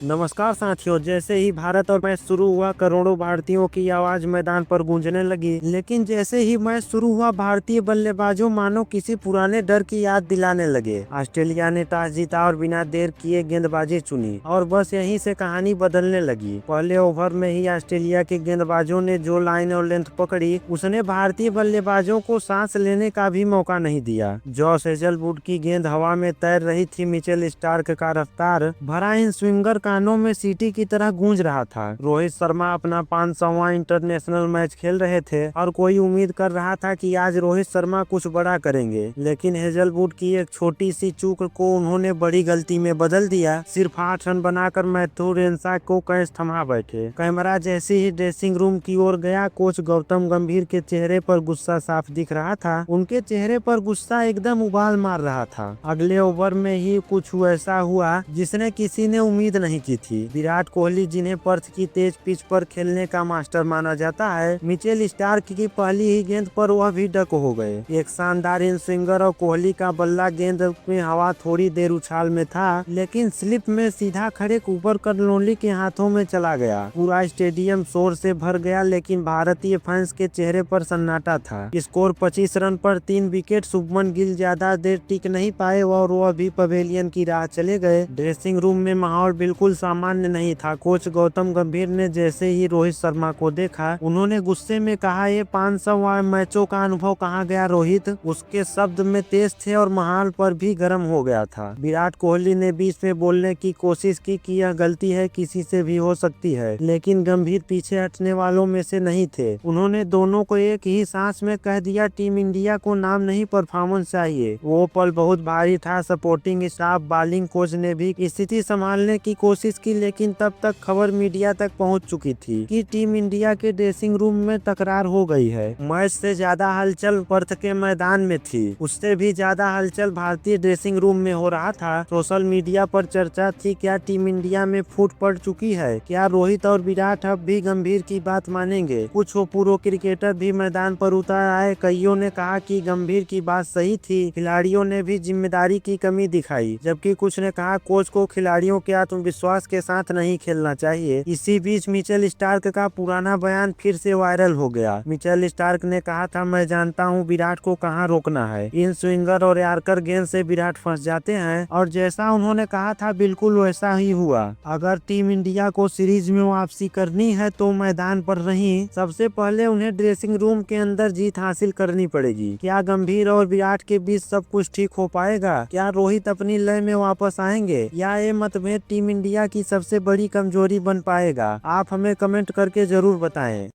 नमस्कार साथियों। जैसे ही भारत और मैच शुरू हुआ, करोड़ों भारतीयों की आवाज मैदान पर गूंजने लगी। लेकिन जैसे ही मैच शुरू हुआ, भारतीय बल्लेबाजों मानो किसी पुराने डर की याद दिलाने लगे। ऑस्ट्रेलिया ने टॉस जीता और बिना देर किए गेंदबाजी चुनी और बस यहीं से कहानी बदलने लगी। पहले ओवर में ही ऑस्ट्रेलिया के गेंदबाजों ने जो लाइन और लेंथ पकड़ी, उसने भारतीय बल्लेबाजों को सांस लेने का भी मौका नहीं दिया। जॉस हेजलवुड की गेंद हवा में तैर रही थी। मिचेल स्टार्क का रफ्तार भरा इन स्विंगर कानों में सीटी की तरह गूंज रहा था। रोहित शर्मा अपना 500वां इंटरनेशनल मैच खेल रहे थे और कोई उम्मीद कर रहा था कि आज रोहित शर्मा कुछ बड़ा करेंगे, लेकिन हेजलवुड की एक छोटी सी चूक को उन्होंने बड़ी गलती में बदल दिया। सिर्फ 8 रन बनाकर मैथ्यू रेनशॉ को कैच थमा बैठे। कैमरा जैसे ही ड्रेसिंग रूम की ओर गया, कोच गौतम गंभीर के चेहरे पर गुस्सा साफ दिख रहा था। उनके चेहरे पर गुस्सा एकदम उबाल मार रहा था। अगले ओवर में ही कुछ ऐसा हुआ जिसने किसी ने उम्मीद नहीं की थी। विराट कोहली, जिन्हें पर्थ की तेज पिच पर खेलने का मास्टर माना जाता है, मिचेल स्टार्क की पहली ही गेंद पर वह भी डक हो गए। एक शानदार इन स्विंगर और कोहली का बल्ला गेंद में हवा थोड़ी देर उछाल में था, लेकिन स्लिप में सीधा खड़े कूपर कर्नोली के हाथों में चला गया। पूरा स्टेडियम शोर से भर गया, लेकिन भारतीय फैंस के चेहरे पर सन्नाटा था। स्कोर 25 रन पर 3 विकेट। शुभमन गिल ज्यादा देर टिक नहीं पाए और वह भी पवेलियन की राह चले गए। ड्रेसिंग रूम में माहौल बिल्कुल सामान्य नहीं था। कोच गौतम गंभीर ने जैसे ही रोहित शर्मा को देखा, उन्होंने गुस्से में कहा, ये 500 मैचों का अनुभव कहाँ गया रोहित। उसके शब्द में तेज थे और माहौल पर भी गर्म हो गया था। विराट कोहली ने बीच में बोलने की कोशिश की कि यह गलती है, किसी से भी हो सकती है, लेकिन गंभीर पीछे हटने वालों में से नहीं थे। उन्होंने दोनों को एक ही सांस में कह दिया, टीम इंडिया को नाम नहीं परफॉर्मेंस चाहिए। वो पल बहुत भारी था। सपोर्टिंग स्टाफ, बॉलिंग कोच ने भी स्थिति संभालने की कोशिश की, लेकिन तब तक खबर मीडिया तक पहुंच चुकी थी कि टीम इंडिया के ड्रेसिंग रूम में तकरार हो गई है। मैच से ज्यादा हलचल पर्थ के मैदान में थी। उससे भी ज्यादा हलचल भारतीय ड्रेसिंग रूम में हो रहा था। सोशल मीडिया पर चर्चा थी, क्या टीम इंडिया में फूट पड़ चुकी है? क्या रोहित और विराट अब भी गंभीर की बात मानेंगे? कुछ प्रो क्रिकेटर भी मैदान पर उतर आए। कईयों ने कहा कि गंभीर की बात सही थी, खिलाड़ियों ने भी जिम्मेदारी की कमी दिखाई, जबकि कुछ ने कहा कोच को खिलाड़ियों के आत्मविश्वास के साथ नहीं खेलना चाहिए। इसी बीच मिचेल स्टार्क का पुराना बयान फिर से वायरल हो गया। मिचेल स्टार्क ने कहा था, मैं जानता हूं विराट को कहां रोकना है। इन स्विंगर और यॉर्कर गेंद से विराट फंस जाते हैं, और जैसा उन्होंने कहा था बिल्कुल वैसा ही हुआ। अगर टीम इंडिया को सीरीज में वापसी करनी है तो मैदान पर नहीं, सबसे पहले उन्हें ड्रेसिंग रूम के अंदर जीत हासिल करनी पड़ेगी। क्या गंभीर और विराट के बीच सब कुछ ठीक हो पाएगा? क्या रोहित अपनी लय में वापस आएंगे, या ये मतभेद टीम इंडिया की सबसे बड़ी कमजोरी बन पाएगा? आप हमें कमेंट करके जरूर बताएं।